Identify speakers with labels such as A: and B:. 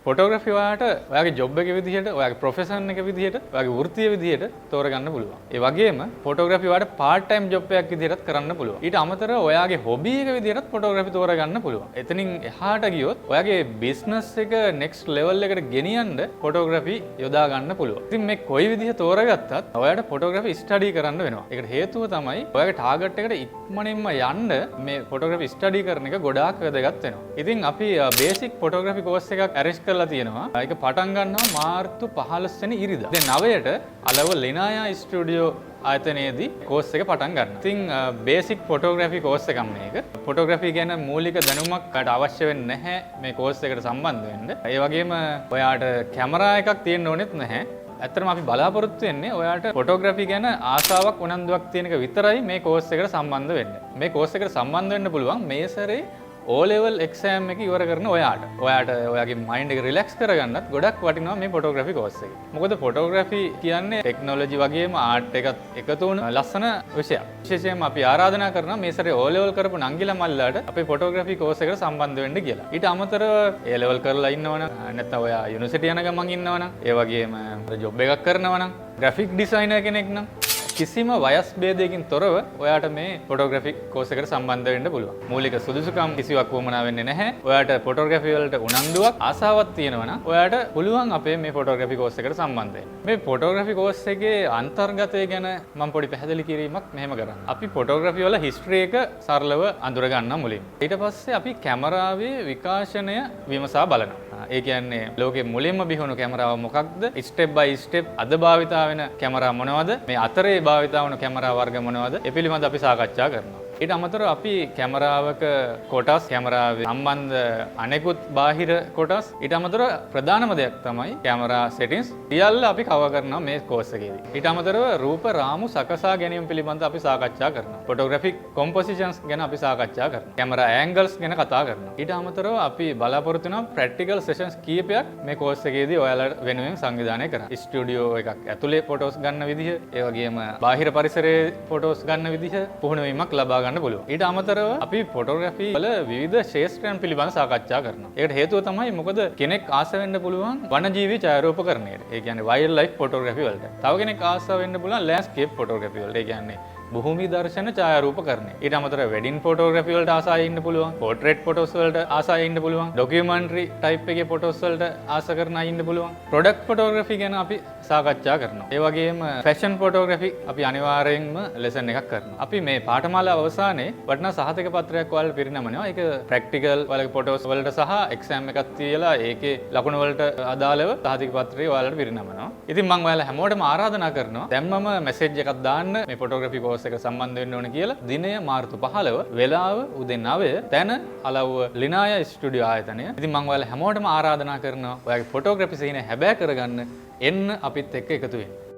A: ෆොටෝග්‍රැෆි ඔයාලට ඔයාගේ ජොබ් එක විදිහට, ඔයාගේ ප්‍රොෆෙෂන් එක විදිහට, ඔයාගේ වෘත්තීය විදිහට තෝරගන්න පුළුවන්. ඒ වගේම ෆොටෝග්‍රැෆි ඔයාලට පාර්ට් ටයිම් ජොබ් එකක් විදිහටත් කරන්න පුළුවන්. ඊට අමතරව ඔයාගේ හොබි එක විදිහටත් ෆොටෝග්‍රැෆි තෝරගන්න පුළුවන්. එතනින් එහාට ගියොත් ඔයාගේ බිස්නස් එක නෙක්ස්ට් ලෙවල් එකට ගෙනියන්න ෆොටෝග්‍රැෆි යොදා ගන්න පුළුවන්. ඉතින් මේ කොයි විදිහ තෝරගත්තත් ඔයාලට ෆොටෝග්‍රැෆි ස්ටඩි කරන්න වෙනවා. ඒකට හේතුව තමයි ඔයාගේ ටාගට් එකට ඉක්මනින්ම යන්න මේ ෆොටෝග්‍රැෆි ස්ටඩි කරන එක ගොඩාක් වැදගත් වෙනවා. ඉතින් අපි බේසික් ෆොටෝග්‍රැෆි කෝස් එකක් ඇරේන්ජ් කරලා තියෙනවා. ඒක පටන් ගන්නවා මාර්තු 15 වෙනි ඉරිදා. දැන් 9ට අලව ලිනායා ස්ටුඩියෝ ආයතනයේදී කෝස් එක පටන් ගන්නවා. ඉතින් බේසික් ෆොටෝග්‍රැෆි කෝස් එකක් මේක. ෆොටෝග්‍රැෆි ගැන මූලික දැනුමක් අවශ්‍ය වෙන්නේ නැහැ මේ කෝස් එකට සම්බන්ධ වෙන්න. ඒ වගේම ඔයාට කැමරා එකක් තියෙන්න ඕනෙත් නැහැ. ඇත්තටම අපි බලාපොරොත්තු වෙන්නේ ඔයාට ෆොටෝග්‍රැෆි ගැන ආසාවක් උනන්දුවක් තියෙන එක විතරයි මේ කෝස් එකට සම්බන්ධ වෙන්නේ. මේ කෝස් එකට සම්බන්ධ වෙන්න පුළුවන් මේ සැරේ O level exam එක ඉවර කරන ඔයාට ඔයාගේ මයින්ඩ් එක රිලැක්ස් කරගන්නත් ගොඩක් වටිනවා මේ ෆොටෝග්‍රැෆි කෝස් එක. මොකද ෆොටෝග්‍රැෆි කියන්නේ ටෙක්නොලොජි වගේම ආර්ට් එකත් එකතු වුණු ලස්සන විෂයක්. විශේෂයෙන්ම අපි ආරාධනා කරනවා මේ සැරේ O level කරපු නංගිලා මල්ලාට අපේ ෆොටෝග්‍රැෆි කෝස් එකට සම්බන්ධ වෙන්න කියලා. ඊට අමතරව A level කරලා ඉන්නවනම් නැත්නම් ඔයා යුනිවර්සිටි යන ගමන් ඉන්නවනම් ඒ වගේම ජොබ් එකක් කරනවනම් ග්‍රැෆික් ඩිසයිනර් කෙනෙක් නම් කිසිම වයස් භේදයකින් තොරව ඔයාට මේ ෆොටෝග්‍රැෆි කෝස් එකට සම්බන්ධ වෙන්න පුළුවන්. මූලික සුදුසුකම් කිසිවක් වුමනා වෙන්නේ නැහැ. ඔයාට ෆොටෝග්‍රැෆි වලට උනන්දුවක් ආසාවක් තියෙනවා නම් ඔයාට පුළුවන් අපේ මේ ෆොටෝග්‍රැෆි කෝස් එකට සම්බන්ධ වෙන්න. මේ ෆොටෝග්‍රැෆි කෝස් එකේ අන්තර්ගතය ගැන මම පොඩි පැහැදිලි කිරීමක් මෙහෙම කරන්න. අපි ෆොටෝග්‍රැෆි වල හිස්ටරි එක සරලව අඳුර ගන්න මුලින්. ඊට පස්සේ අපි කැමරාවේ විකාශනය විමසා බලනවා. ඒ කියන්නේ ලෝකෙ මුලින්ම බිහුණු කැමරාව මොකක්ද? ස්ටෙප් බයි ස්ටෙප් අද භාවිතා වෙන කැමරා මොනවද? මේ අතරේ භාවිතා වන කැමරා වර්ග මොනවද? ඒ පිළිබඳව අපි සාකච්ඡා කරනවා. ඊට අමතරව අපි කැමරාවක කොටස්, කැමරාවේ සම්බන්ධ අනෙකුත් බාහිර කොටස්, ඊට අමතරව ප්‍රධානම දෙයක් තමයි කැමරා සෙටින්ග්ස් සියල්ල අපි කවර් කරනවා මේ කෝස් එකේදී. ඊට අමතරව රූප රාමු සකසා ගැනීම පිළිබඳව අපි සාකච්ඡා කරනවා. ෆොටෝග්‍රැෆික් කොම්පොසිෂන්ස් ගැන අපි සාකච්ඡා කරනවා. කැමරා ඇන්ගල්ස් ගැන කතා කරනවා. ඊට අමතරව අපි බලාපොරොත්තු වෙනවා ප්‍රැක්ටිකල් සෙෂන්ස් කීපයක් මේ කෝස් එකේදී ඔයාලා වෙනුවෙන් සංවිධානය කරා. ස්ටුඩියෝ එකක් ඇතුලේ ෆොටෝස් ගන්න විදිහ, ඒ වගේම බාහිර පරිසරයේ ෆොටෝස් ගන්න විදිහ පුහුණුවීමක් ලබා ගන්න පුළුවන්. ඊට අමතරව අපි ෆොටෝග්‍රැෆි වල විවිධ ශේෂ්ත්‍රයන් පිළිබඳව සාකච්ඡා කරනවා. ඒකට හේතුව තමයි මොකද කෙනෙක් ආස වෙන්න පුළුවන් වනජීවී ඡායාරූපකරණයට. ඒ කියන්නේ වයිල්ඩ් ලයිෆ් ෆොටෝග්‍රැෆි වලට. තව කෙනෙක් ආස වෙන්න පුළුවන් ලෑන්ඩ්ස්කේප් ෆොටෝග්‍රැෆි වලට. ඒ කියන්නේ භූමි දර්ශන ඡායාරූපකරණය. ඊට අමතරව වෙඩින් ෆොටෝග්‍රැෆි වලට ආසයි ඉන්න පුළුවන්. පෝට්‍රේට් ෆොටෝස් වලට ආසයි ඉන්න පුළුවන්. ඩොකියුමන්ටරි ටයිප් එකේ ෆොටෝස් වලට ආස කරන අය ඉන්න පුළුවන්. ප්‍රොඩක්ට් ෆොටෝග්‍රැෆි ගැන අපි සාකච්ඡා කරනවා. ඒ වගේම ෆැෂන් ෆොටෝග්‍රැෆි අපි අනිවාර්යයෙන්ම ලෙසන් එකක් කරනවා. අපි මේ පාඨමාලාව අවසානයේ වටිනා සහතික පත්‍රයක් ඔයාලට පිරිනමනවා. ඒක ප්‍රැක්ටිකල් වලගේ ෆොටෝස් වලට සහ එක්සෑම් එකක් තියලා ඒකේ ලකුණු වලට අදාළව සහතික පත්‍රය ඔයාලට පිරිනමනවා. ඉතින් මම ඔයාලා හැමෝටම ආරාධනා කරනවා දැන්මම මැසේජ් එකක් දාන්න මේ ෆොටෝග්‍රැෆි කෝස් එක සම්බන්ධ වෙන්න ඕන කියලා. දිනය මාර්තු 15, වෙලාව උදේ 9, තැන අලව්ව ලිනායා ස්ටුඩියෝ ආයතනය. ඉතින් මම ඔයාලා හැමෝටම ආරාධනා කරනවා ඔයාගේ ෆොටෝග්‍රැෆි සීන හැබෑ කරගන්න එන්න අපිත් එක්ක එකතු වෙන්න.